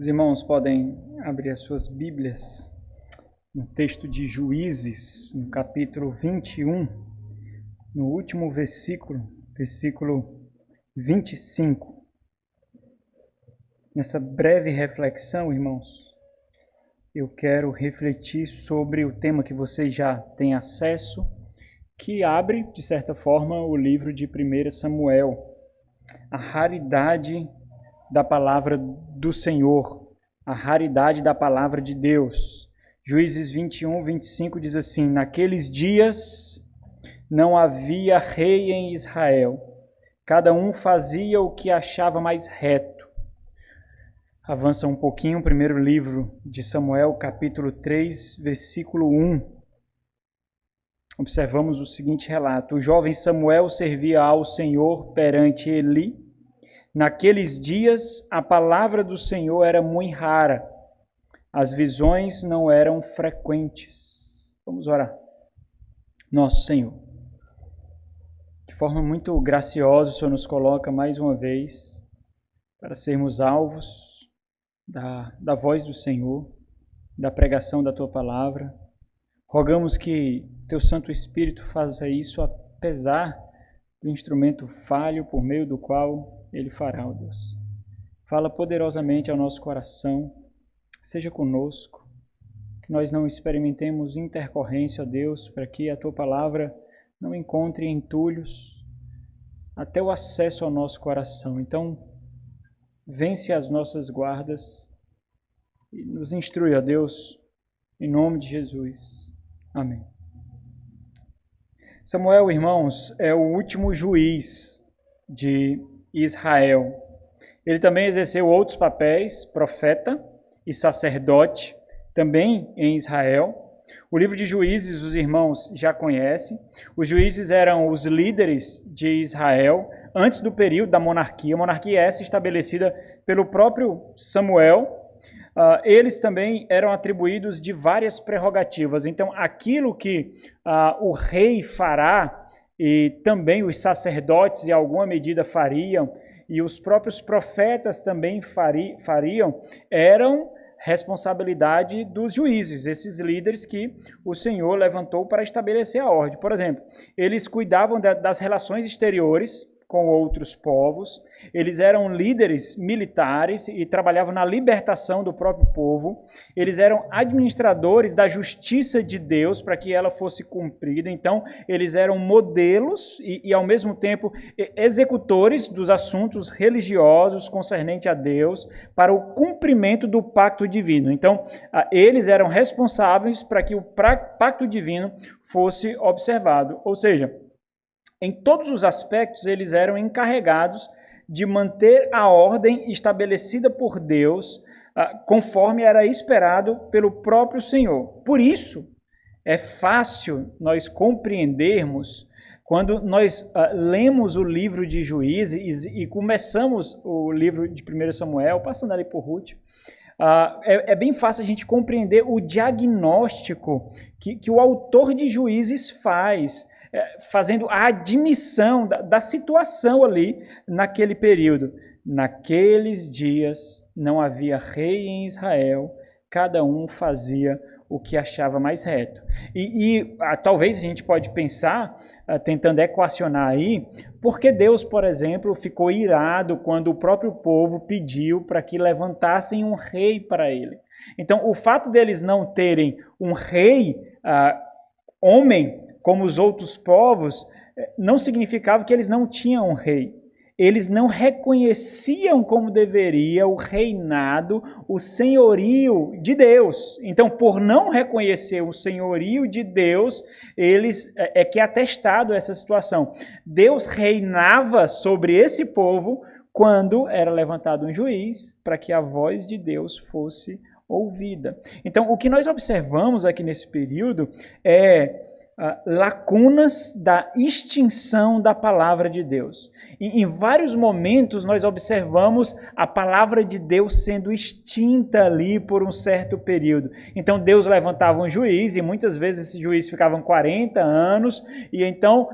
Os irmãos podem abrir as suas Bíblias no texto de Juízes, no capítulo 21, no último versículo 25. Nessa breve reflexão, irmãos, eu quero refletir sobre o tema que vocês já têm acesso, que abre, de certa forma, o livro de 1 Samuel, a raridade da palavra do Senhor, a raridade da palavra de Deus. Juízes 21, 25 diz assim: naqueles dias não havia rei em Israel, cada um fazia o que achava mais reto. Avança um pouquinho, o primeiro livro de Samuel, capítulo 3, versículo 1. Observamos o seguinte relato: o jovem Samuel servia ao Senhor perante Eli. Naqueles dias, a palavra do Senhor era muito rara. As visões não eram frequentes. Vamos orar. Nosso Senhor, de forma muito graciosa, o Senhor nos coloca mais uma vez para sermos alvos da voz do Senhor, da pregação da Tua palavra. Rogamos que Teu Santo Espírito faça isso apesar do instrumento falho por meio do qual Ele fará, ó Deus. Fala poderosamente ao nosso coração, seja conosco, que nós não experimentemos intercorrência, ó Deus, para que a Tua palavra não encontre entulhos até o acesso ao nosso coração. Então, vence as nossas guardas e nos instrui, ó Deus, em nome de Jesus. Amém. Samuel, irmãos, é o último juiz de Israel. Ele também exerceu outros papéis, profeta e sacerdote, também em Israel. O livro de Juízes, os irmãos já conhecem. Os juízes eram os líderes de Israel antes do período da monarquia. A monarquia é essa estabelecida pelo próprio Samuel. Eles também eram atribuídos de várias prerrogativas. Então, aquilo que o rei fará, e também os sacerdotes, em alguma medida, fariam, e os próprios profetas também fariam, eram responsabilidade dos juízes, esses líderes que o Senhor levantou para estabelecer a ordem. Por exemplo, eles cuidavam das relações exteriores com outros povos, eles eram líderes militares e trabalhavam na libertação do próprio povo, eles eram administradores da justiça de Deus para que ela fosse cumprida. Então, eles eram modelos e ao mesmo tempo, executores dos assuntos religiosos concernentes a Deus para o cumprimento do pacto divino. Então, eles eram responsáveis para que o pacto divino fosse observado, ou seja, em todos os aspectos, eles eram encarregados de manter a ordem estabelecida por Deus, conforme era esperado pelo próprio Senhor. Por isso, é fácil nós compreendermos, quando nós lemos o livro de Juízes e começamos o livro de 1 Samuel, passando ali por Ruth, é bem fácil a gente compreender o diagnóstico que o autor de Juízes faz, fazendo a admissão da situação ali naquele período. Naqueles dias não havia rei em Israel, cada um fazia o que achava mais reto. E talvez a gente pode pensar, tentando equacionar aí, porque Deus, por exemplo, ficou irado quando o próprio povo pediu para que levantassem um rei para ele. Então, o fato deles não terem um rei, homem, como os outros povos, não significava que eles não tinham um rei. Eles não reconheciam como deveria o reinado, o senhorio de Deus. Então, por não reconhecer o senhorio de Deus, eles que é atestado essa situação. Deus reinava sobre esse povo quando era levantado um juiz para que a voz de Deus fosse ouvida. Então, o que nós observamos aqui nesse período é lacunas da extinção da palavra de Deus. Em vários momentos nós observamos a palavra de Deus sendo extinta ali por um certo período. Então Deus levantava um juiz e muitas vezes esse juiz ficava 40 anos e então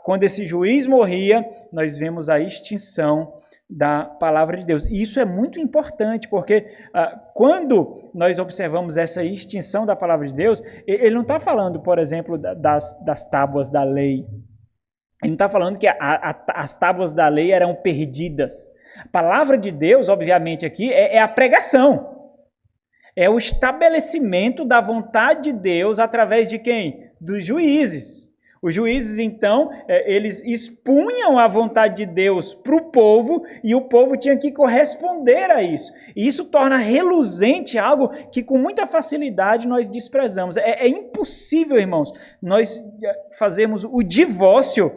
quando esse juiz morria, nós vemos a extinção da palavra de Deus. E isso é muito importante, porque quando nós observamos essa extinção da palavra de Deus, ele não está falando, por exemplo, das tábuas da lei. Ele não está falando que as tábuas da lei eram perdidas. A palavra de Deus, obviamente, aqui é a pregação. É o estabelecimento da vontade de Deus através de quem? Dos juízes. Os juízes, então, eles expunham a vontade de Deus para o povo e o povo tinha que corresponder a isso. E isso torna reluzente algo que com muita facilidade nós desprezamos. É impossível, irmãos, nós fazermos o divórcio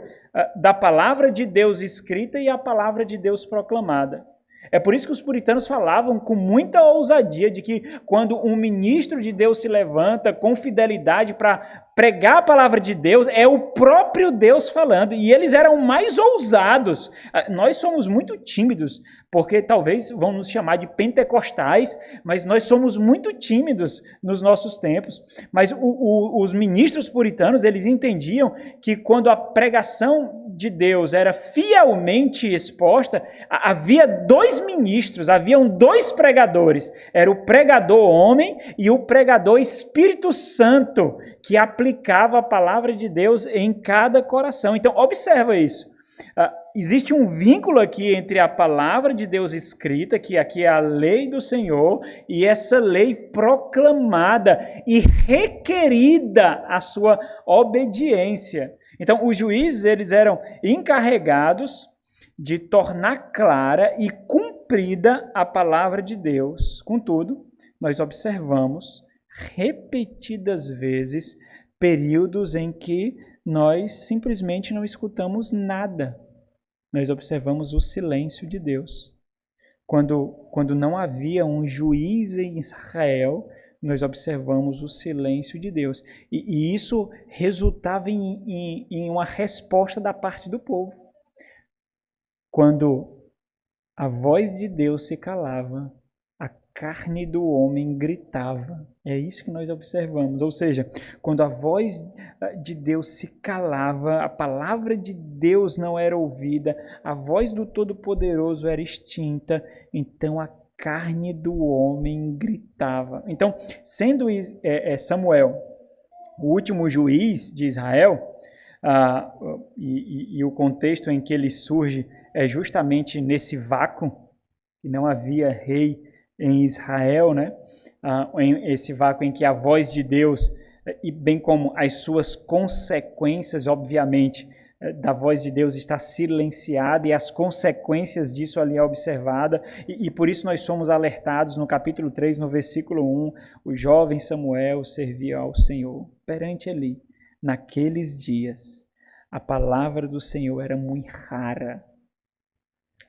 da palavra de Deus escrita e a palavra de Deus proclamada. É por isso que os puritanos falavam com muita ousadia de que quando um ministro de Deus se levanta com fidelidade para pregar a palavra de Deus, é o próprio Deus falando. E eles eram mais ousados. Nós somos muito tímidos, porque talvez vão nos chamar de pentecostais, mas nós somos muito tímidos nos nossos tempos. Mas os ministros puritanos, eles entendiam que quando a pregação de Deus era fielmente exposta, havia dois ministros, haviam dois pregadores. Era o pregador homem e o pregador Espírito Santo, que aplicava a palavra de Deus em cada coração. Então, observa isso. Existe um vínculo aqui entre a palavra de Deus escrita, que aqui é a lei do Senhor, e essa lei proclamada e requerida a sua obediência. Então, os juízes, eles eram encarregados de tornar clara e cumprida a palavra de Deus. Contudo, nós observamos repetidas vezes períodos em que nós simplesmente não escutamos nada. Nós observamos o silêncio de Deus. Quando não havia um juiz em Israel, nós observamos o silêncio de Deus. E isso resultava em uma resposta da parte do povo. Quando a voz de Deus se calava, a carne do homem gritava. É isso que nós observamos. Ou seja, quando a voz de Deus se calava, a palavra de Deus não era ouvida, a voz do Todo-Poderoso era extinta, então a carne do homem gritava. Então, sendo Samuel o último juiz de Israel, e o contexto em que ele surge é justamente nesse vácuo, que não havia rei em Israel, né? Esse vácuo em que a voz de Deus, e bem como as suas consequências, obviamente, da voz de Deus está silenciada e as consequências disso ali é observada, e por isso nós somos alertados no capítulo 3, no versículo 1, o jovem Samuel servia ao Senhor. Perante Eli, naqueles dias, a palavra do Senhor era muito rara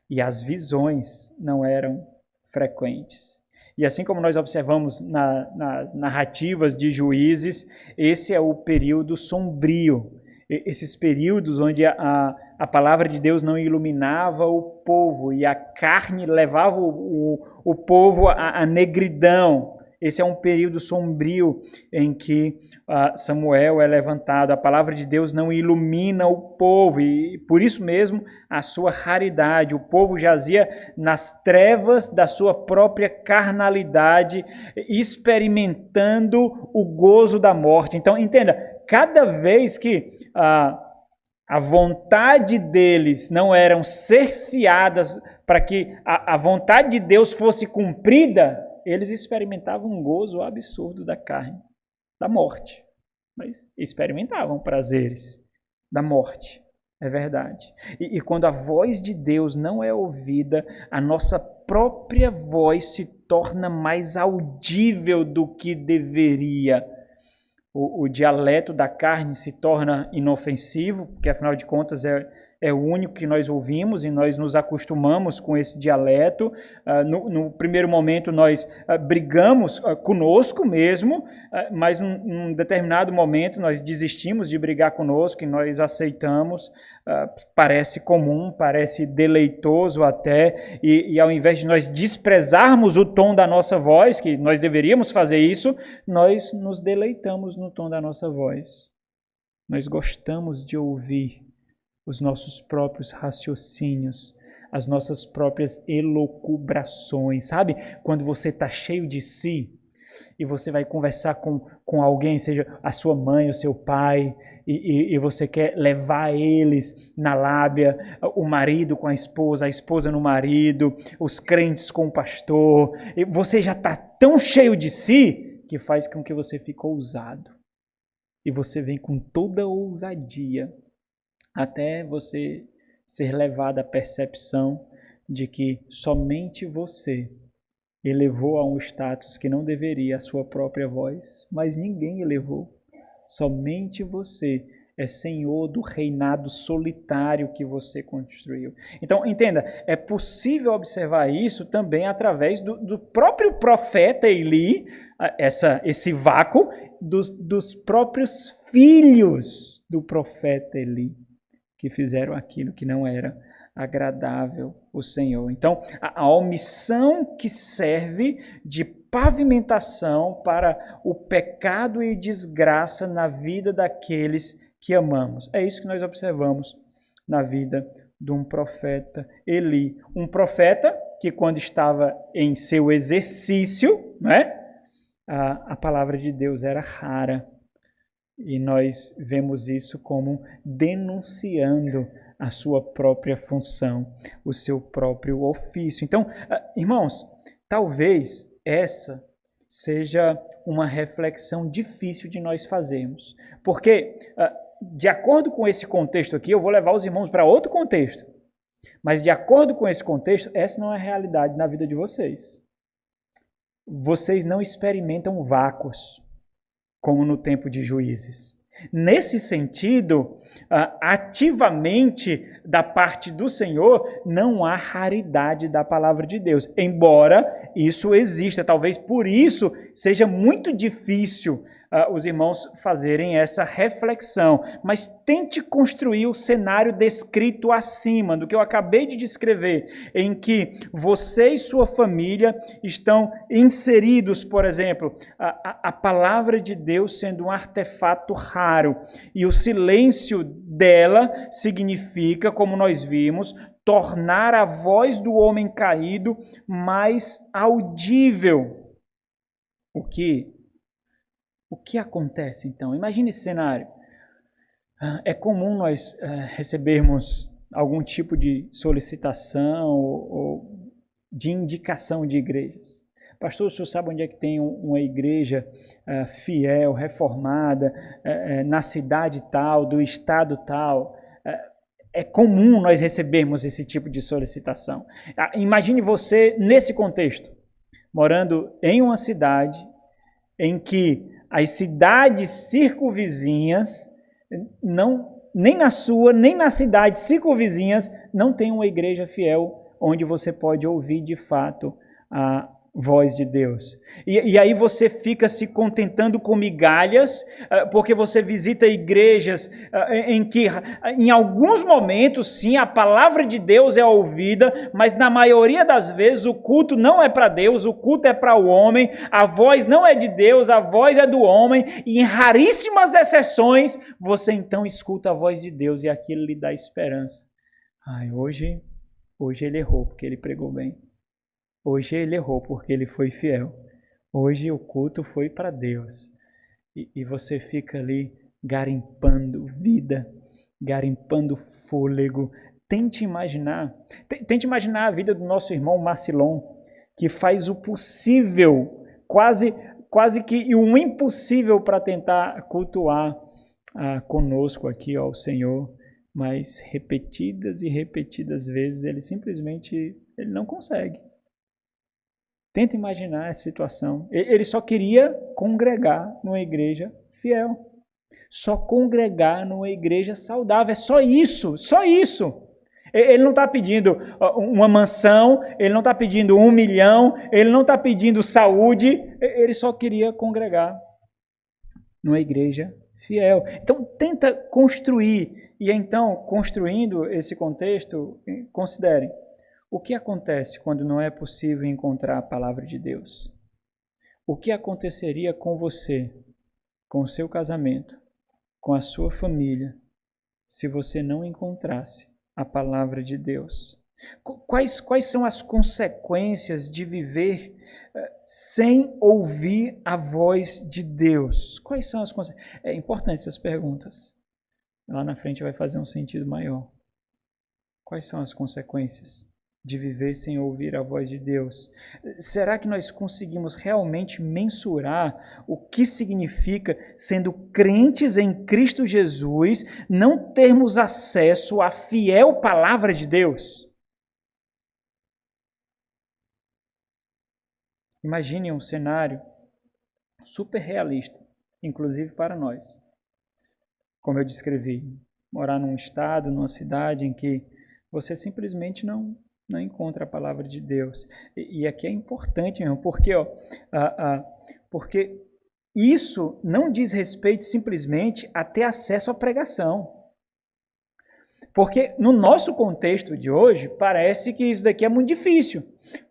e as visões não eram frequentes. E assim como nós observamos nas narrativas de Juízes, esse é o período sombrio, esses períodos onde a palavra de Deus não iluminava o povo e a carne levava o povo à negridão. Esse é um período sombrio em que Samuel é levantado. A palavra de Deus não ilumina o povo e por isso mesmo a sua raridade. O povo jazia nas trevas da sua própria carnalidade, experimentando o gozo da morte. Então, entenda, cada vez que a vontade deles não eram cerceadas para que a vontade de Deus fosse cumprida, eles experimentavam um gozo absurdo da carne, da morte. Mas experimentavam prazeres da morte, é verdade. E quando a voz de Deus não é ouvida, a nossa própria voz se torna mais audível do que deveria. O dialeto da carne se torna inofensivo, porque afinal de contas é o único que nós ouvimos e nós nos acostumamos com esse dialeto. No primeiro momento nós brigamos conosco mesmo, mas num determinado momento nós desistimos de brigar conosco e nós aceitamos. Parece comum, parece deleitoso até, e ao invés de nós desprezarmos o tom da nossa voz, que nós deveríamos fazer isso, nós nos deleitamos no tom da nossa voz. Nós gostamos de ouvir os nossos próprios raciocínios. as nossas próprias elucubrações. Sabe quando você está cheio de si e você vai conversar com alguém, seja a sua mãe, o seu pai, e você quer levar eles na lábia, o marido com a esposa no marido, os crentes com o pastor, e você já está tão cheio de si que faz com que você fique ousado. E você vem com toda ousadia até você ser levado à percepção de que somente você elevou a um status que não deveria a sua própria voz, mas ninguém elevou. Somente você é senhor do reinado solitário que você construiu. Então, entenda, é possível observar isso também através do próprio profeta Eli, esse vácuo, dos próprios filhos do profeta Eli, que fizeram aquilo que não era agradável ao Senhor. Então, a omissão que serve de pavimentação para o pecado e desgraça na vida daqueles que amamos. É isso que nós observamos na vida de um profeta Eli. Um profeta que, quando estava em seu exercício, né, a palavra de Deus era rara. E nós vemos isso como denunciando a sua própria função, o seu próprio ofício. Então, irmãos, talvez essa seja uma reflexão difícil de nós fazermos. Porque, de acordo com esse contexto aqui, eu vou levar os irmãos para outro contexto. Mas, de acordo com esse contexto, essa não é a realidade na vida de vocês. Vocês não experimentam vácuos, como no tempo de Juízes. Nesse sentido, ativamente da parte do Senhor, não há raridade da palavra de Deus, embora isso exista. Talvez por isso seja muito difícil os irmãos fazerem essa reflexão, mas tente construir o cenário descrito acima, do que eu acabei de descrever, em que você e sua família estão inseridos, por exemplo, a palavra de Deus sendo um artefato raro, e o silêncio dela significa, como nós vimos, tornar a voz do homem caído mais audível. O que acontece então? Imagine esse cenário. É comum nós recebermos algum tipo de solicitação ou de indicação de igrejas. Pastor, o senhor sabe onde é que tem uma igreja fiel, reformada, na cidade tal, do estado tal? É comum nós recebermos esse tipo de solicitação. Imagine você nesse contexto, morando em uma cidade em que as cidades circunvizinhas, nem na sua, nem nas cidades circunvizinhas, não tem uma igreja fiel onde você pode ouvir de fato a voz de Deus. E aí você fica se contentando com migalhas, porque você visita igrejas em que, em alguns momentos, sim, a palavra de Deus é ouvida, mas na maioria das vezes o culto não é para Deus, o culto é para o homem, a voz não é de Deus, a voz é do homem, e em raríssimas exceções, você então escuta a voz de Deus e aquilo lhe dá esperança. Hoje ele errou, porque ele pregou bem. Hoje ele errou porque ele foi fiel. Hoje o culto foi para Deus. E você fica ali garimpando vida, garimpando fôlego. Tente imaginar a vida do nosso irmão Marcilon, que faz o possível, quase que o impossível para tentar cultuar conosco aqui ao Senhor, mas repetidas e repetidas vezes ele simplesmente não consegue. Tenta imaginar essa situação. Ele só queria congregar numa igreja fiel. Só congregar numa igreja saudável. É só isso, só isso. Ele não está pedindo uma mansão, ele não está pedindo 1 milhão, ele não está pedindo saúde, ele só queria congregar numa igreja fiel. Então, tenta construir. E então, construindo esse contexto, considerem. O que acontece quando não é possível encontrar a palavra de Deus? O que aconteceria com você, com o seu casamento, com a sua família, se você não encontrasse a palavra de Deus? Quais são as consequências de viver sem ouvir a voz de Deus? Quais são as consequências? É importante essas perguntas. Lá na frente vai fazer um sentido maior. Quais são as consequências de viver sem ouvir a voz de Deus? Será que nós conseguimos realmente mensurar o que significa, sendo crentes em Cristo Jesus, não termos acesso à fiel palavra de Deus? Imagine um cenário super realista, inclusive para nós. Como eu descrevi, morar num estado, numa cidade em que você simplesmente não encontra a palavra de Deus. E aqui é importante mesmo, porque isso não diz respeito simplesmente a ter acesso à pregação. Porque no nosso contexto de hoje, parece que isso daqui é muito difícil.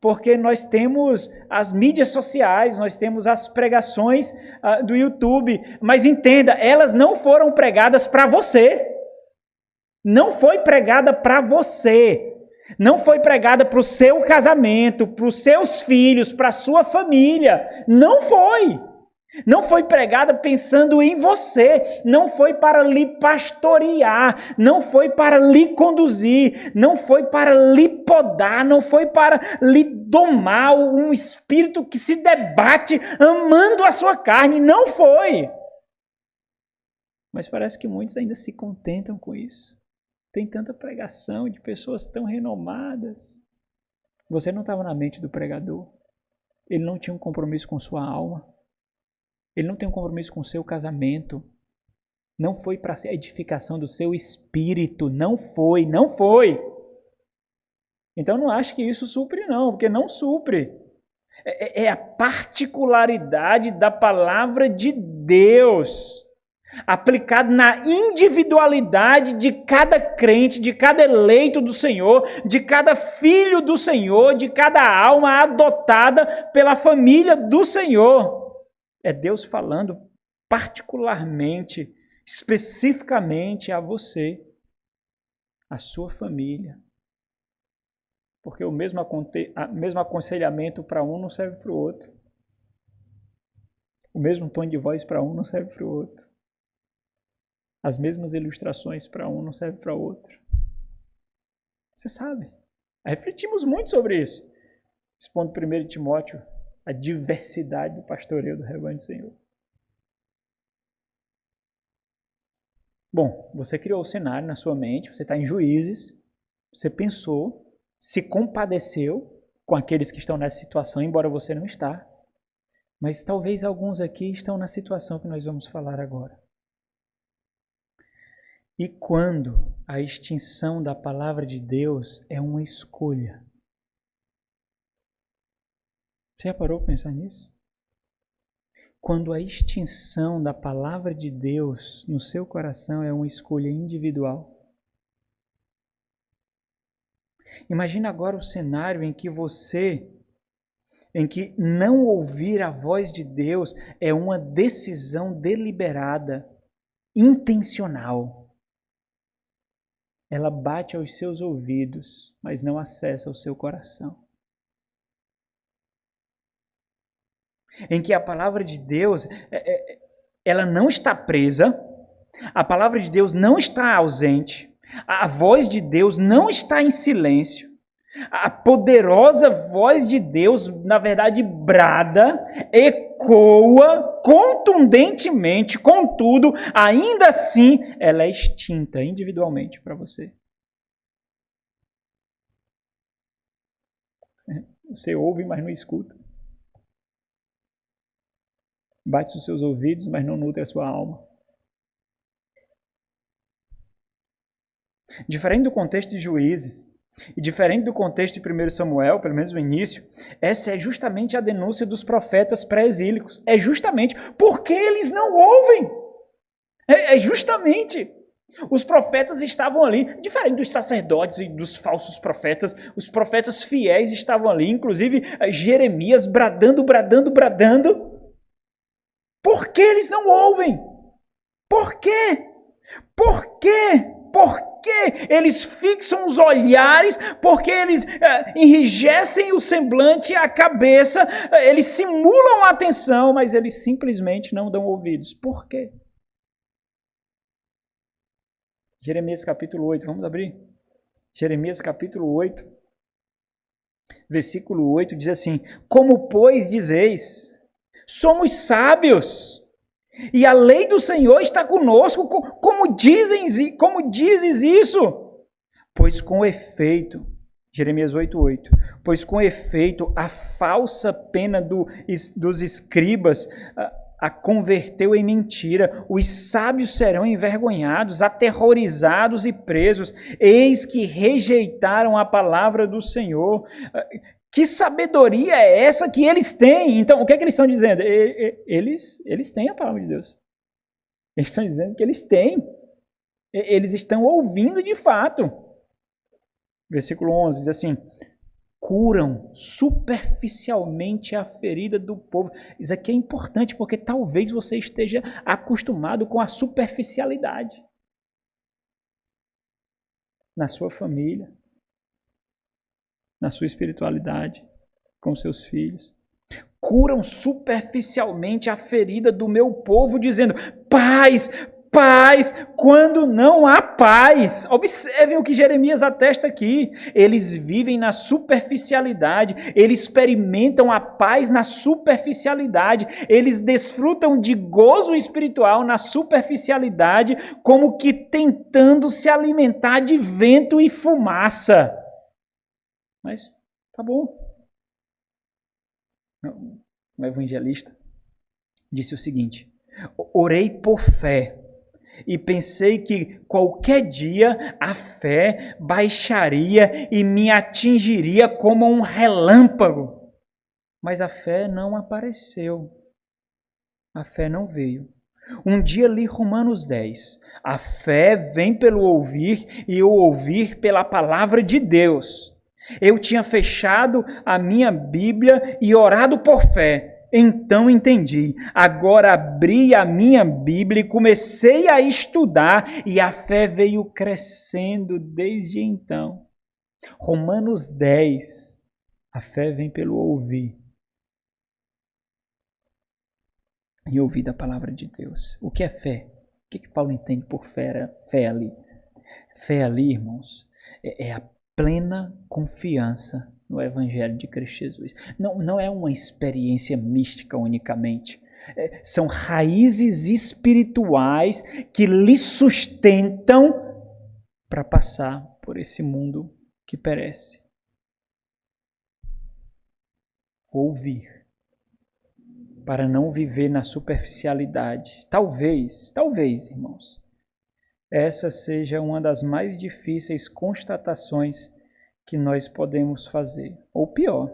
Porque nós temos as mídias sociais, nós temos as pregações do YouTube. Mas entenda, elas não foram pregadas para você. Não foi pregada para você. Não foi pregada para o seu casamento, para os seus filhos, para a sua família. Não foi. Não foi pregada pensando em você, não foi para lhe pastorear, não foi para lhe conduzir, não foi para lhe podar, não foi para lhe domar um espírito que se debate amando a sua carne, não foi. Mas parece que muitos ainda se contentam com isso. Tem tanta pregação de pessoas tão renomadas. Você não estava na mente do pregador, ele não tinha um compromisso com sua alma. Ele não tem um compromisso com o seu casamento. Não foi para a edificação do seu espírito. Não foi. Então não acho que isso supre não, porque não supre. É a particularidade da palavra de Deus, aplicada na individualidade de cada crente, de cada eleito do Senhor, de cada filho do Senhor, de cada alma adotada pela família do Senhor. É Deus falando particularmente, especificamente a você, a sua família. Porque o mesmo aconselhamento para um não serve para o outro. O mesmo tom de voz para um não serve para o outro. As mesmas ilustrações para um não servem para o outro. Você sabe. Refletimos muito sobre isso. Expondo 1 Timóteo, a diversidade do pastoreio do rebanho do Senhor. Bom, você criou o cenário na sua mente, você está em Juízes, você pensou, se compadeceu com aqueles que estão nessa situação, embora você não está. Mas talvez alguns aqui estão na situação que nós vamos falar agora. E quando a extinção da palavra de Deus é uma escolha? Você já parou para pensar nisso? Quando a extinção da palavra de Deus no seu coração é uma escolha individual. Imagina agora o cenário em que não ouvir a voz de Deus é uma decisão deliberada, intencional. Ela bate aos seus ouvidos, mas não acessa o seu coração. Em que a palavra de Deus, ela não está presa, a palavra de Deus não está ausente, a voz de Deus não está em silêncio, a poderosa voz de Deus, na verdade, brada, ecoa contundentemente, contudo, ainda assim, ela é extinta individualmente para você. Você ouve, mas não escuta. Bate os seus ouvidos, mas não nutre a sua alma. Diferente do contexto de Juízes, e diferente do contexto de 1 Samuel, pelo menos no início, essa é justamente a denúncia dos profetas pré-exílicos. É justamente porque eles não ouvem. É justamente. Os profetas estavam ali, diferente dos sacerdotes e dos falsos profetas, os profetas fiéis estavam ali, inclusive Jeremias bradando. Por que eles não ouvem? Por quê? Por quê? Por quê? Eles fixam os olhares, porque eles enrijecem o semblante e a cabeça, eles simulam a atenção, mas eles simplesmente não dão ouvidos. Por quê? Jeremias capítulo 8, vamos abrir? Jeremias capítulo 8, versículo 8 diz assim: como, pois, dizeis, somos sábios, e a lei do Senhor está conosco, como dizes isso? Pois com efeito, Jeremias 8:8, pois com efeito a falsa pena dos escribas a converteu em mentira, os sábios serão envergonhados, aterrorizados e presos, eis que rejeitaram a palavra do Senhor. Que sabedoria é essa que eles têm? Então, o que é que eles estão dizendo? Eles têm a palavra de Deus. Eles estão dizendo que eles têm. Eles estão ouvindo de fato. Versículo 11 diz assim: curam superficialmente a ferida do povo. Isso aqui é importante porque talvez você esteja acostumado com a superficialidade na sua família, na sua espiritualidade, com seus filhos. Curam superficialmente a ferida do meu povo, dizendo: paz, paz, quando não há paz. Observem o que Jeremias atesta aqui. Eles vivem na superficialidade, eles experimentam a paz na superficialidade, eles desfrutam de gozo espiritual na superficialidade, como que tentando se alimentar de vento e fumaça. Mas tá bom. Um evangelista disse o seguinte: orei por fé e pensei que qualquer dia a fé baixaria e me atingiria como um relâmpago. Mas a fé não apareceu. A fé não veio. Um dia li Romanos 10. A fé vem pelo ouvir e o ouvir pela palavra de Deus. Eu tinha fechado a minha Bíblia e orado por fé. Então entendi. Agora abri a minha Bíblia e comecei a estudar e a fé veio crescendo desde então. Romanos 10. A fé vem pelo ouvir. E ouvir da palavra de Deus. O que é fé? O que Paulo entende por fé ali? Fé ali, irmãos, é a plena confiança no Evangelho de Cristo Jesus. Não é uma experiência mística unicamente. São raízes espirituais que lhe sustentam para passar por esse mundo que perece. Ouvir. Para não viver na superficialidade. Talvez, irmãos, essa seja uma das mais difíceis constatações que nós podemos fazer. Ou pior,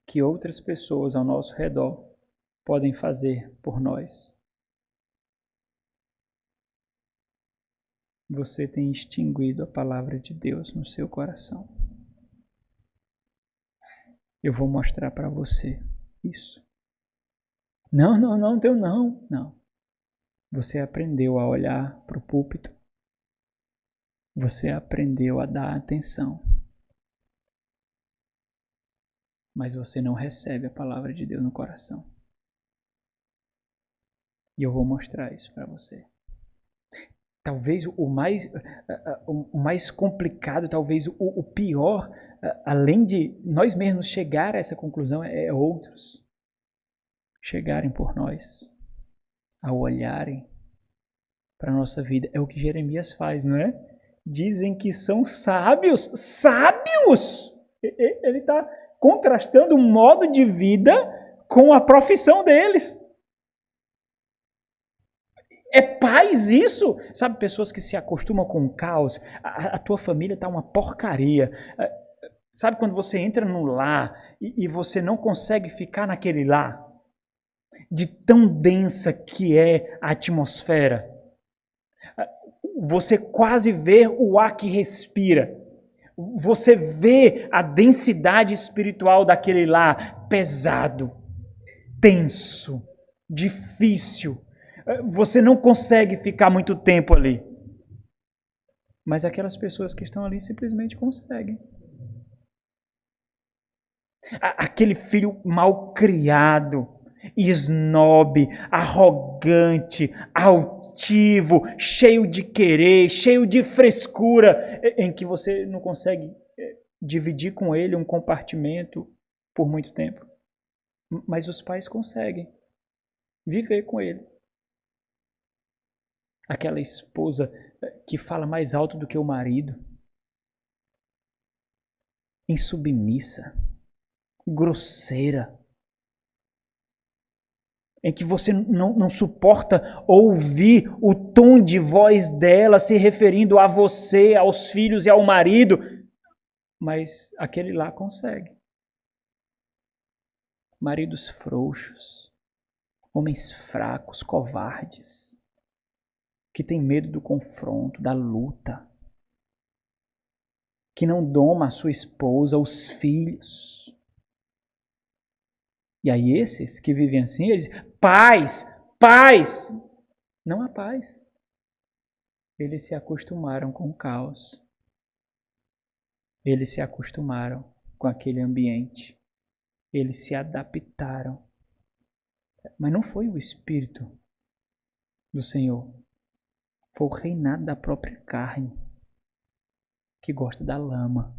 que outras pessoas ao nosso redor podem fazer por nós. Você tem extinguido a palavra de Deus no seu coração. Eu vou mostrar para você isso. Não. Você aprendeu a olhar para o púlpito. Você aprendeu a dar atenção. Mas você não recebe a palavra de Deus no coração. E eu vou mostrar isso para você. Talvez o mais complicado, talvez o pior, além de nós mesmos chegar a essa conclusão, é outros chegarem por nós, ao olharem para a nossa vida. É o que Jeremias faz, não é? Dizem que são sábios. Sábios! Ele está contrastando o modo de vida com a profissão deles. É paz isso? Sabe, pessoas que se acostumam com o caos. A tua família está uma porcaria. Sabe quando você entra no lar e você não consegue ficar naquele lar? De tão densa que é a atmosfera. Você quase vê o ar que respira. Você vê a densidade espiritual daquele lar pesado, tenso, difícil. Você não consegue ficar muito tempo ali. Mas aquelas pessoas que estão ali simplesmente conseguem. Aquele filho mal criado, esnobe, arrogante, altivo, cheio de querer, cheio de frescura, em que você não consegue dividir com ele um compartimento por muito tempo. Mas os pais conseguem viver com ele. Aquela esposa que fala mais alto do que o marido, insubmissa, grosseira, em que você não suporta ouvir o tom de voz dela se referindo a você, aos filhos e ao marido, mas aquele lá consegue. Maridos frouxos, homens fracos, covardes, que têm medo do confronto, da luta, que não doma a sua esposa, os filhos. E aí esses que vivem assim, eles dizem, paz, não há paz. Eles se acostumaram com o caos. Eles se acostumaram com aquele ambiente. Eles se adaptaram. Mas não foi o Espírito do Senhor. Foi o reinado da própria carne, que gosta da lama,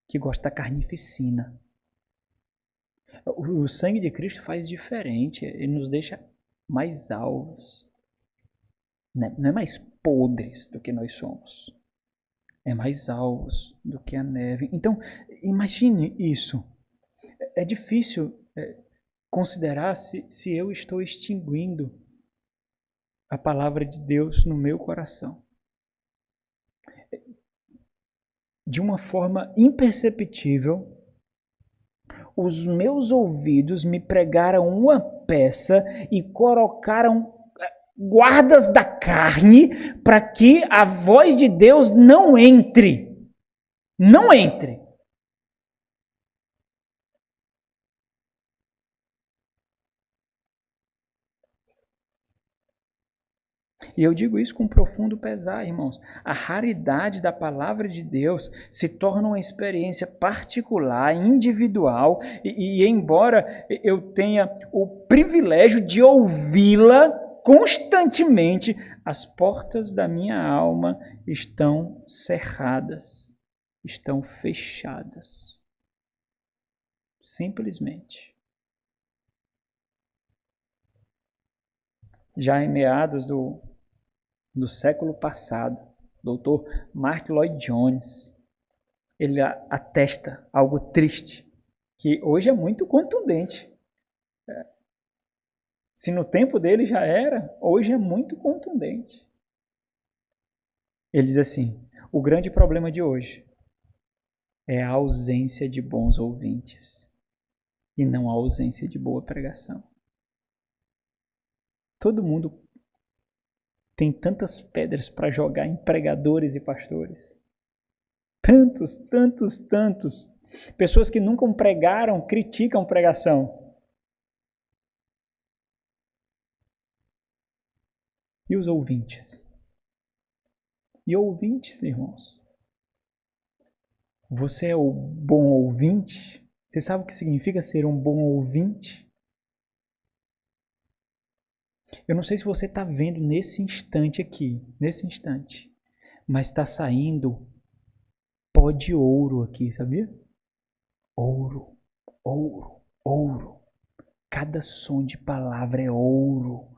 que gosta da carnificina. O sangue de Cristo faz diferente, ele nos deixa mais alvos. Não é mais podres do que nós somos. É mais alvos do que a neve. Então, imagine isso. É difícil considerar se eu estou extinguindo a palavra de Deus no meu coração. De uma forma imperceptível, os meus ouvidos me pregaram uma peça e colocaram guardas da carne para que a voz de Deus não entre. Não entre. E eu digo isso com profundo pesar, irmãos. A raridade da palavra de Deus se torna uma experiência particular, individual, e embora eu tenha o privilégio de ouvi-la constantemente, as portas da minha alma estão cerradas, estão fechadas. Simplesmente. Já em meados do século passado, Dr. Mark Lloyd Jones, ele atesta algo triste, que hoje é muito contundente. Se no tempo dele já era, hoje é muito contundente. Ele diz assim, o grande problema de hoje é a ausência de bons ouvintes e não a ausência de boa pregação. Todo mundo tem tantas pedras para jogar em pregadores e pastores. Tantos. Pessoas que nunca pregaram, criticam pregação. E os ouvintes? E ouvintes, irmãos? Você é o bom ouvinte? Você sabe o que significa ser um bom ouvinte? Eu não sei se você está vendo nesse instante aqui, mas está saindo pó de ouro aqui, sabia? Ouro. Cada som de palavra é ouro.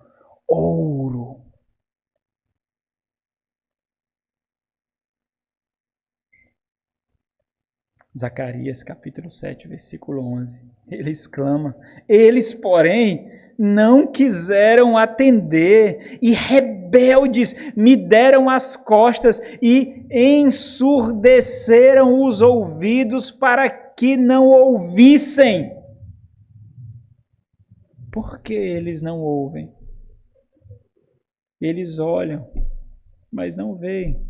Zacarias capítulo 7, versículo 11. Ele exclama, eles, porém, não quiseram atender e rebeldes me deram as costas e ensurdeceram os ouvidos para que não ouvissem. Por que eles não ouvem? Eles olham, mas não veem.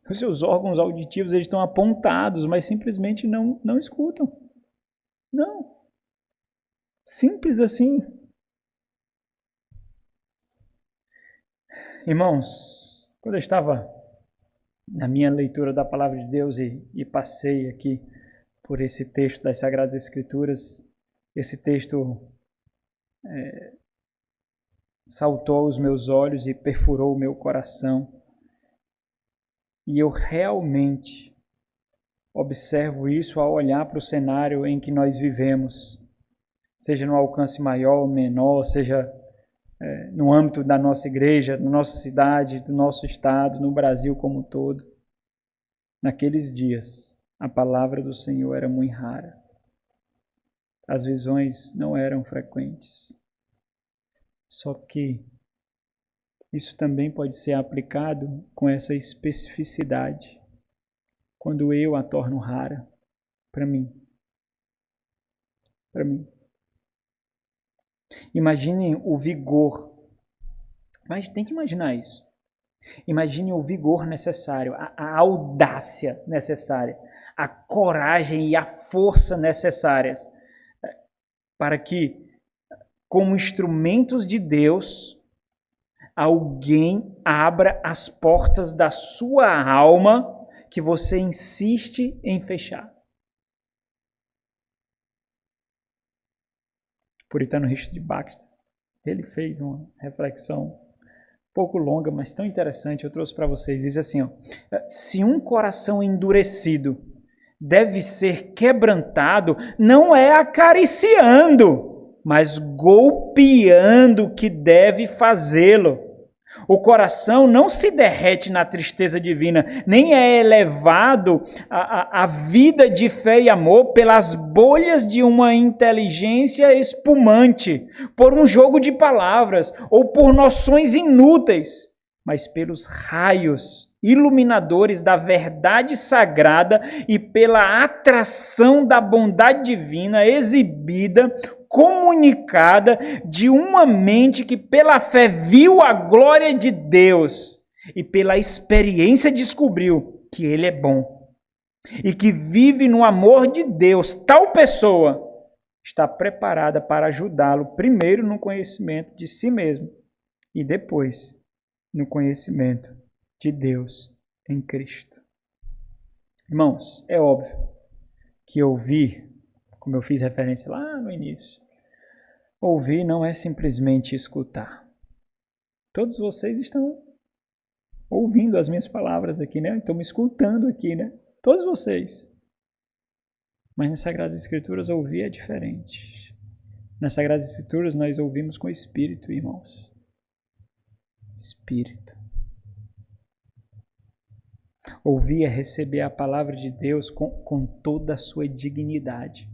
Os seus órgãos auditivos eles estão apontados, mas simplesmente não escutam. Não. Simples assim. Irmãos, quando eu estava na minha leitura da Palavra de Deus e passei aqui por esse texto das Sagradas Escrituras, esse texto saltou aos meus olhos e perfurou o meu coração. E eu realmente observo isso ao olhar para o cenário em que nós vivemos, seja no alcance maior ou menor, seja no âmbito da nossa igreja, da nossa cidade, do nosso estado, no Brasil como um todo. Naqueles dias, a palavra do Senhor era muito rara. As visões não eram frequentes. Só que isso também pode ser aplicado com essa especificidade, quando eu a torno rara para mim. Para mim. Imaginem o vigor. Mas tem que imaginar isso. Imagine o vigor necessário, a audácia necessária, a coragem e a força necessárias para que, como instrumentos de Deus, alguém abra as portas da sua alma que você insiste em fechar. O puritano Richard Baxter, ele fez uma reflexão um pouco longa, mas tão interessante, eu trouxe para vocês. Diz assim, se um coração endurecido deve ser quebrantado, não é acariciando, mas golpeando que deve fazê-lo. O coração não se derrete na tristeza divina, nem é elevado à vida de fé e amor pelas bolhas de uma inteligência espumante, por um jogo de palavras ou por noções inúteis, mas pelos raios iluminadores da verdade sagrada e pela atração da bondade divina exibida, comunicada de uma mente que pela fé viu a glória de Deus e pela experiência descobriu que Ele é bom e que vive no amor de Deus. Tal pessoa está preparada para ajudá-lo primeiro no conhecimento de si mesmo e depois no conhecimento de Deus em Cristo. Irmãos, é óbvio que ouvir, como eu fiz referência lá no início, ouvir não é simplesmente escutar. Todos vocês estão ouvindo as minhas palavras aqui, né? Estão me escutando aqui, né? Todos vocês. Mas nas Sagradas Escrituras ouvir é diferente. Nas Sagradas Escrituras nós ouvimos com o Espírito, irmãos. Espírito. Ouvir é receber a palavra de Deus com toda a sua dignidade,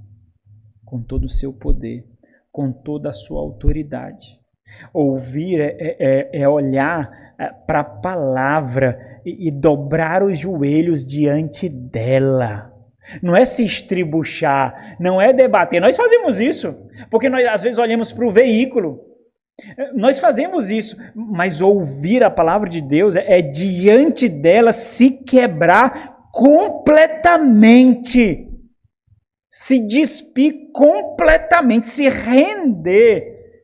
com todo o seu poder, com toda a sua autoridade. Ouvir é olhar para a palavra e dobrar os joelhos diante dela. Não é se estribuchar, não é debater. Nós fazemos isso, porque nós às vezes olhamos para o veículo. Nós fazemos isso, mas ouvir a palavra de Deus é diante dela se quebrar completamente, se despir completamente, se render,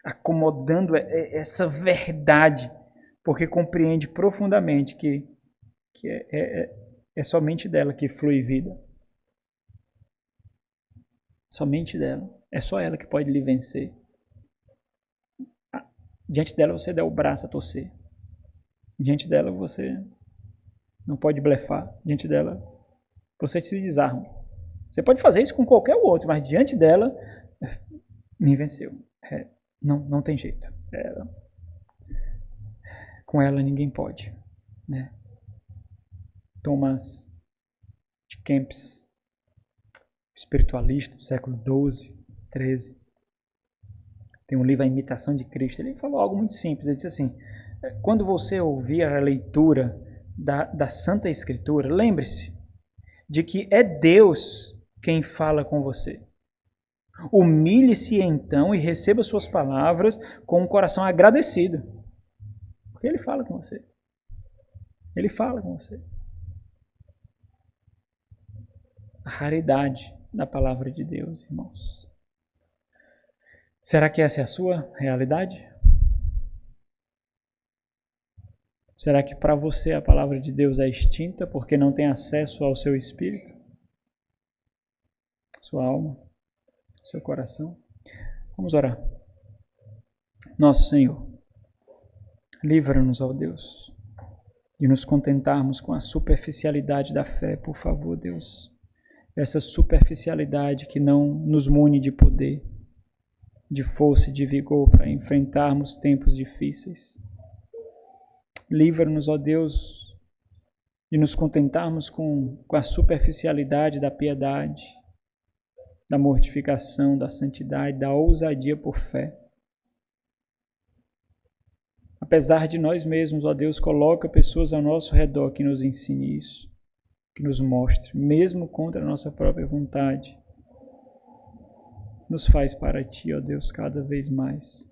acomodando essa verdade, porque compreende profundamente que é somente dela que flui vida. Somente dela. É só ela que pode lhe vencer. Diante dela você dá o braço a torcer. Diante dela você não pode blefar. Diante dela você se desarma. Você pode fazer isso com qualquer outro, mas diante dela me venceu. Não tem jeito. Com ela ninguém pode. Né? Thomas de Kempis, espiritualista do século XII, XIII, tem um livro A Imitação de Cristo. Ele falou algo muito simples. Ele disse assim, quando você ouvir a leitura da Santa Escritura, lembre-se de que é Deus quem fala com você. Humilhe-se então e receba suas palavras com um coração agradecido. Porque Ele fala com você. Ele fala com você. A raridade da palavra de Deus, irmãos. Será que essa é a sua realidade? Será que para você a palavra de Deus é extinta porque não tem acesso ao seu espírito, sua alma, seu coração? Vamos orar. Nosso Senhor, livra-nos, ó Deus, de nos contentarmos com a superficialidade da fé, por favor, Deus. Essa superficialidade que não nos mune de poder, de força e de vigor para enfrentarmos tempos difíceis. Livra-nos, ó Deus, de nos contentarmos com a superficialidade da piedade, da mortificação, da santidade, da ousadia por fé. Apesar de nós mesmos, ó Deus, coloca pessoas ao nosso redor que nos ensine isso, que nos mostre, mesmo contra a nossa própria vontade. Nos faz para Ti, ó Deus, cada vez mais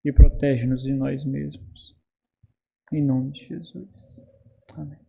e protege-nos de nós mesmos. Em nome de Jesus. Amém.